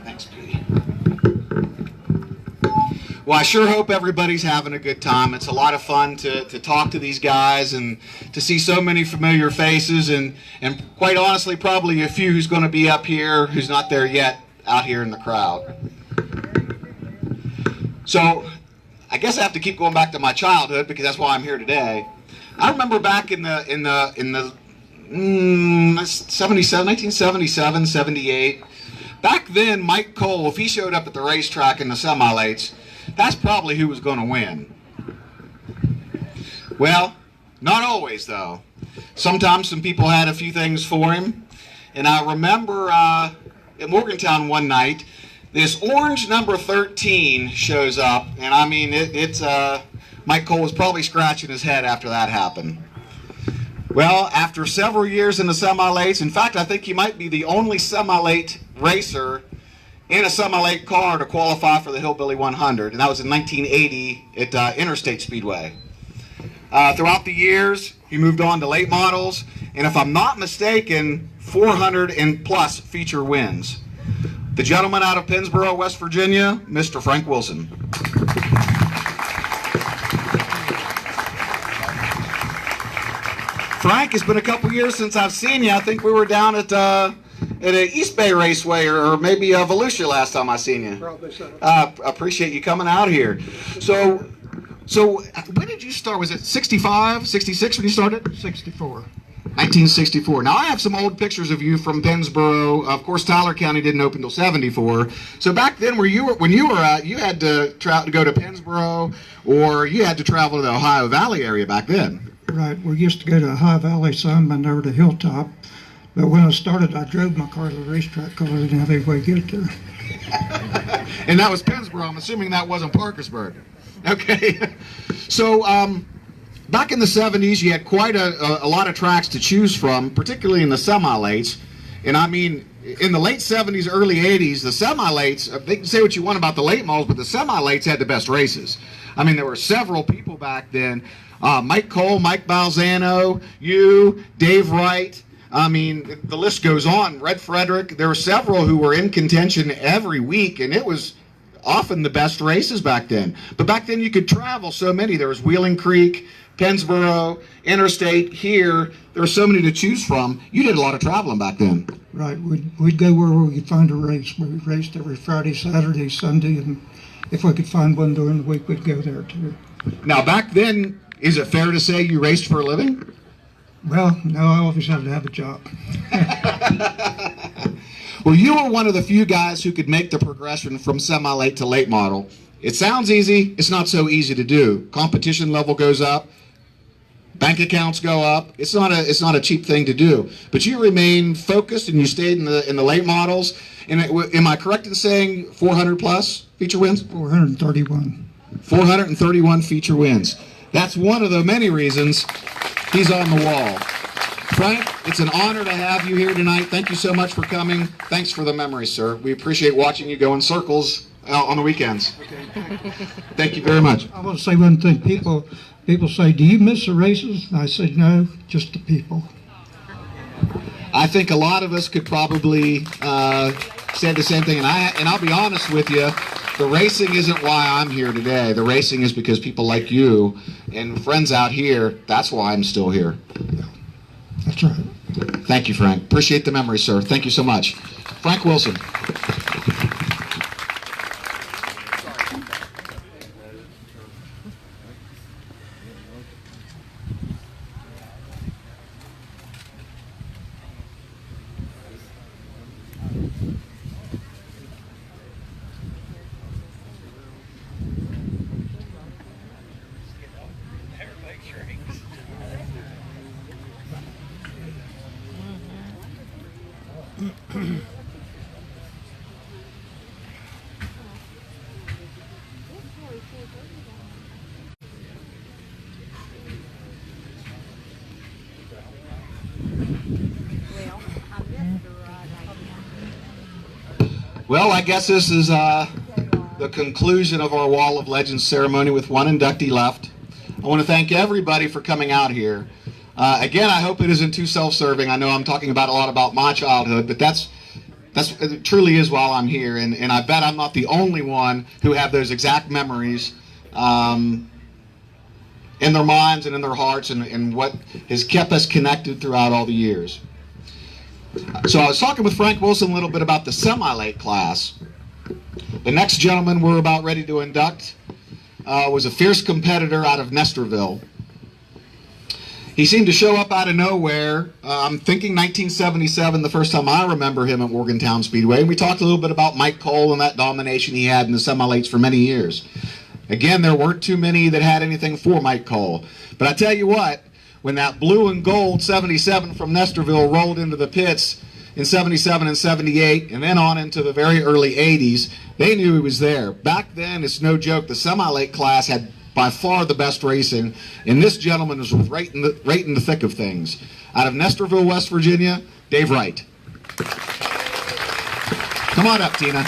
S5: Thanks, Petey. Well, I sure hope everybody's having a good time. It's a lot of fun to talk to these guys and to see so many familiar faces and quite honestly, probably a few who's going to be up here who's not there yet out here in the crowd. So I guess I have to keep going back to my childhood because that's why I'm here today. I remember back in the 1977, 78. Back then, Mike Cole, if he showed up at the racetrack in the semi-lates, that's probably who was going to win. Well, not always, though. Sometimes some people had a few things for him. And I remember at Morgantown one night, this orange number 13 shows up. And I mean, Mike Cole was probably scratching his head after that happened. Well, after several years in the semi-lates, in fact, I think he might be the only semi-late racer in a semi-late car to qualify for the Hillbilly 100, and that was in 1980 at Interstate Speedway. Throughout the years, he moved on to late models, and if I'm not mistaken, 400 and plus feature wins. The gentleman out of Pennsboro, West Virginia, Mr. Frank Wilson. Frank, it's been a couple years since I've seen you. I think we were down at a East Bay Raceway or maybe Volusia last time I seen you.
S4: Probably so.
S5: Appreciate you coming out here. So when did you start? Was it 65, 66 when you started?
S4: 64.
S5: 1964. Now I have some old pictures of you from Pennsboro. Of course, Tyler County didn't open until 74. So back then, when you were out, you had to go to Pennsboro, or you had to travel to the Ohio Valley area back then.
S13: Right. We used to go to Ohio Valley some and over to Hilltop. But when I started, I drove my car to the racetrack because I didn't have any way to get there.
S5: And that was Pennsboro. I'm assuming that wasn't Parkersburg. Okay. So back in the 70s, you had quite a lot of tracks to choose from, particularly in the semi-lates. And I mean, in the late 70s, early 80s, the semi-lates, they can say what you want about the late models, but the semi-lates had the best races. I mean, there were several people back then. Mike Cole, Mike Balzano, you, Dave Wright. I mean, the list goes on. Red Frederick. There were several who were in contention every week, and it was often the best races back then. But back then you could travel so many. There was Wheeling Creek, Pennsboro, Interstate, here. There were so many to choose from. You did a lot of traveling back then.
S13: Right. We'd go where we could find a race. We raced every Friday, Saturday, Sunday, and if we could find one during the week, we'd go there too.
S5: Now, back then, is it fair to say you raced for a living?
S13: Well, no, I always had to have a job.
S5: Well, you were one of the few guys who could make the progression from semi-late to late model. It sounds easy. It's not so easy to do. Competition level goes up. Bank accounts go up. It's not a cheap thing to do. But you remain focused and you stayed in the late models. And am I correct in saying 400 plus feature wins?
S13: 431.
S5: 431 feature wins. That's one of the many reasons he's on the wall. Frank, it's an honor to have you here tonight. Thank you so much for coming. Thanks for the memories, sir. We appreciate watching you go in circles on the weekends. Thank you very much.
S13: I want to say one thing. People say, do you miss the races? And I said, no, just the people.
S5: I think a lot of us could probably say the same thing. And I'll be honest with you, the racing isn't why I'm here today. The racing is because people like you and friends out here, that's why I'm still here.
S13: Yeah, that's right.
S5: Thank you, Frank. Appreciate the memory, sir. Thank you so much. Frank Wilson. Well, I guess this is the conclusion of our Wall of Legends ceremony with one inductee left. I want to thank everybody for coming out here. Again, I hope it isn't too self-serving. I know I'm talking about a lot about my childhood, but it truly is while I'm here, and I bet I'm not the only one who have those exact memories in their minds and in their hearts, and what has kept us connected throughout all the years. So I was talking with Frank Wilson a little bit about the semi-late class. The next gentleman we're about ready to induct was a fierce competitor out of Nestorville. He seemed to show up out of nowhere. I'm thinking 1977, the first time I remember him at Morgantown Speedway. And we talked a little bit about Mike Cole and that domination he had in the semi-lates for many years. Again, there weren't too many that had anything for Mike Cole. But I tell you what, when that blue and gold 77 from Nestorville rolled into the pits in 77 and 78, and then on into the very early 80s, they knew he was there. Back then, it's no joke, the semi-late class had by far the best racing, and this gentleman was right in the thick of things. Out of Nestorville, West Virginia, Dave Wright. Come on up, Tina.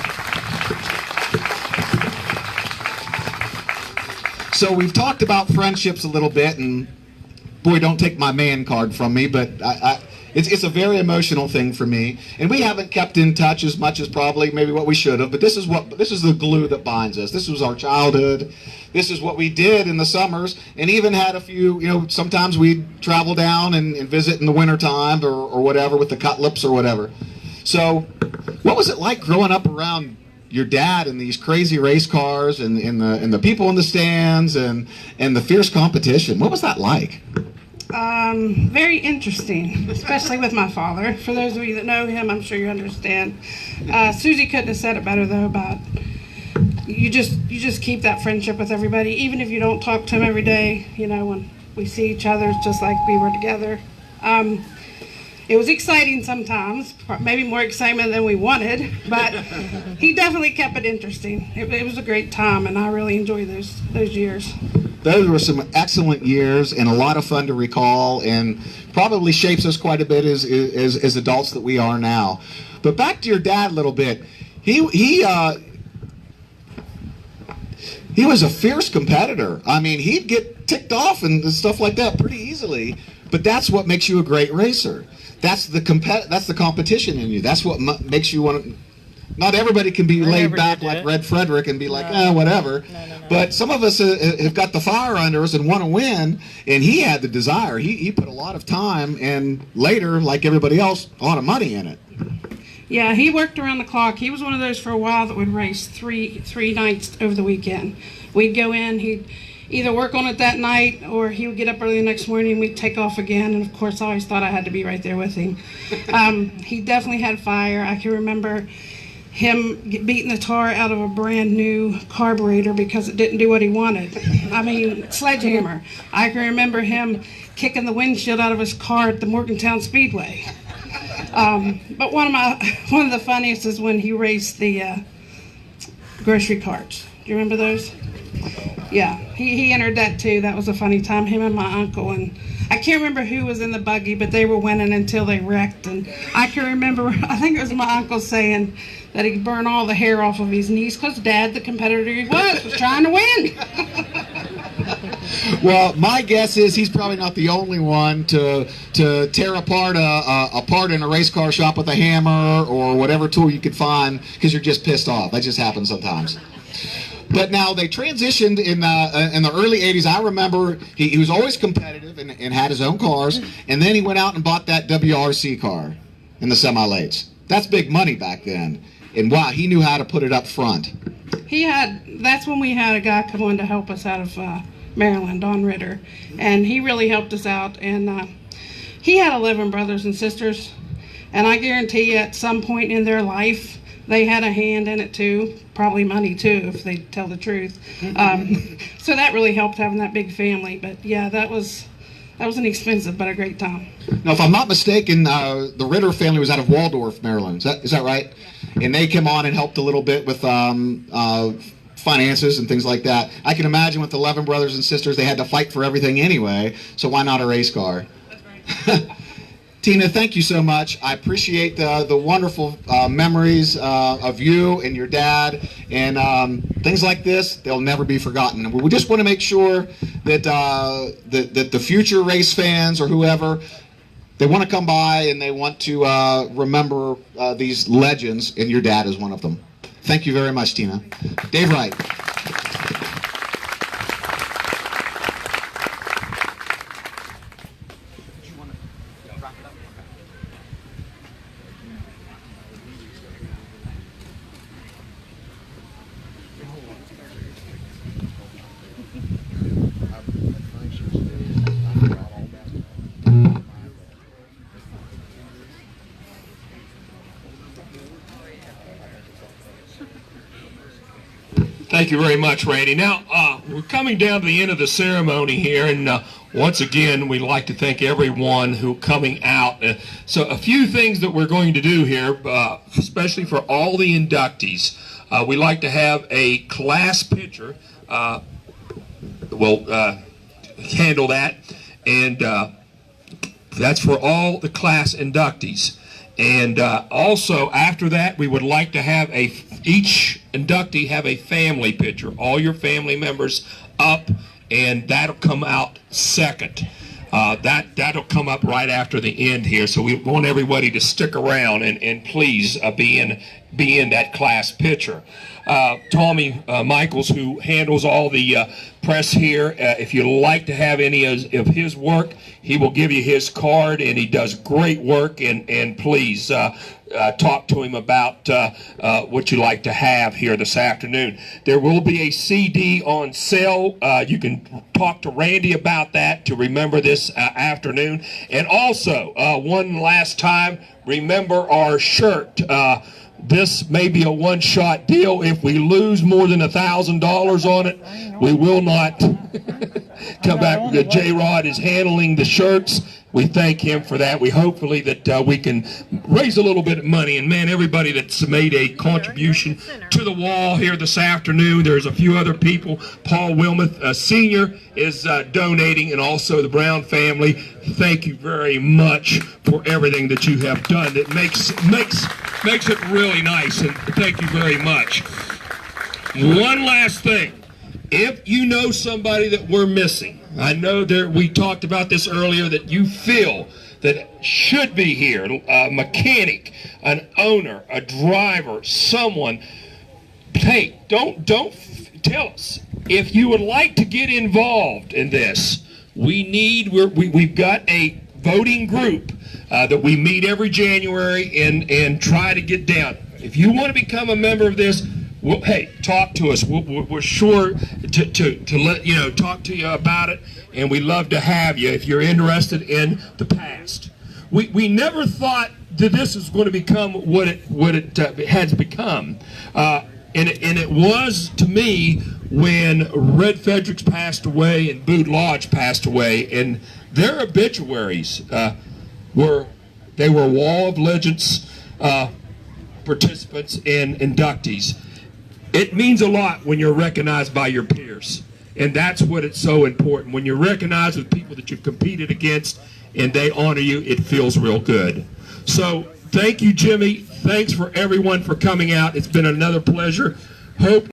S5: So we've talked about friendships a little bit, and boy, don't take my man card from me, but it's a very emotional thing for me. And we haven't kept in touch as much as probably maybe what we should have, but this is the glue that binds us. This was our childhood. This is what we did in the summers, and even had a few, sometimes we'd travel down and visit in the wintertime or whatever with the Cutlips or whatever. So what was it like growing up around your dad and these crazy race cars and the people in the stands and the fierce competition? What was that like?
S14: Very interesting, especially with my father. For those of you that know him, I'm sure you understand. Susie couldn't have said it better though about you just keep that friendship with everybody, even if you don't talk to them every day. When we see each other, it's just like we were together. It was exciting sometimes, maybe more excitement than we wanted, but he definitely kept it interesting. It was a great time, and I really enjoyed those years.
S5: Those were some excellent years and a lot of fun to recall, and probably shapes us quite a bit as adults that we are now. But back to your dad a little bit. He was a fierce competitor. I mean, he'd get ticked off and stuff like that pretty easily, but that's what makes you a great racer. That's the competition in you. That's what makes you want to. Not everybody can be laid back like Red Frederick and be like, whatever. No. But some of us have got the fire under us and want to win, and he had the desire. He put a lot of time and later, like everybody else, a lot of money in it.
S14: Yeah, he worked around the clock. He was one of those for a while that would race three nights over the weekend. We'd go in, he'd either work on it that night or he would get up early the next morning and we'd take off again. And of course, I always thought I had to be right there with him. He definitely had fire. I can remember him beating the tar out of a brand new carburetor because it didn't do what he wanted. I mean, sledgehammer. I can remember him kicking the windshield out of his car at the Morgantown Speedway. But one of the funniest is when he raced the grocery carts. Do you remember those? Yeah, he entered that too. That was a funny time, him and my uncle. And I can't remember who was in the buggy, but they were winning until they wrecked. And I can remember, I think it was my uncle saying that he burned all the hair off of his knees because Dad, the competitor he was trying to win.
S5: Well, my guess is he's probably not the only one to tear apart a part in a race car shop with a hammer or whatever tool you could find because you're just pissed off. That just happens sometimes. But now they transitioned in the early 80s. I remember he was always competitive and had his own cars, and then he went out and bought that WRC car in the semi-lates. That's big money back then. And wow, he knew how to put it up front.
S14: That's when we had a guy come on to help us out of Maryland, Don Ritter, and he really helped us out. And he had 11 brothers and sisters, and I guarantee at some point in their life they had a hand in it too, probably money too, if they tell the truth. So that really helped having that big family. But yeah, that was an expensive but a great time.
S5: Now, if I'm not mistaken, the Ritter family was out of Waldorf, Maryland. Is that right? Yeah. And they came on and helped a little bit with finances and things like that. I can imagine with 11 brothers and sisters, they had to fight for everything anyway, so why not a race car? That's right. Tina, thank you so much. I appreciate the wonderful memories of you and your dad, and things like this, they'll never be forgotten. And we just want to make sure that, that the future race fans or whoever, they want to come by and they want to remember these legends, and your dad is one of them. Thank you very much, Tina. Dave Wright.
S1: Thank you very much, Randy. Now, we're coming down to the end of the ceremony here, and once again, we'd like to thank everyone who coming out. So a few things that we're going to do here, especially for all the inductees. We like to have a class picture. We'll handle that, and that's for all the class inductees. And also, after that, we would like to have each inductee have a family picture. All your family members up, and that'll come out second. That'll come up right after the end here. So we want everybody to stick around and please be in that class picture. Tommy Michaels, who handles all the press here, if you'd like to have any of his work, he will give you his card, and he does great work, and please talk to him about what you like to have here this afternoon. There will be a CD on sale. You can talk to Randy about that to remember this afternoon. And also, one last time, remember our shirt. This may be a one-shot deal. If we lose more than $1,000 on it, we will not come back. J-Rod is handling the shirts. We thank him for that. We hopefully that we can raise a little bit of money. And man, everybody that's made a contribution to the wall here this afternoon. There's a few other people. Paul Wilmuth, Sr. is donating, and also the Brown family. Thank you very much for everything that you have done. That makes it really nice, and thank you very much. One last thing. If you know somebody that we're missing, I know we talked about this earlier, that you feel that should be here, a mechanic, an owner, a driver, someone, hey, don't tell us. If you would like to get involved in this, we've got a voting group that we meet every January and try to get down. If you want to become a member of this, well, hey, talk to us. We're sure to let talk to you about it, and we love to have you if you're interested in the past. We never thought that this is going to become what it has become, and it was to me when Red Fredericks passed away and Boot Lodge passed away, and their obituaries were Wall of Legends participants and inductees. It means a lot when you're recognized by your peers, and that's what it's so important. When you're recognized with people that you've competed against and they honor you, it feels real good. So thank you, Jimmy. Thanks for everyone for coming out. It's been another pleasure. Hope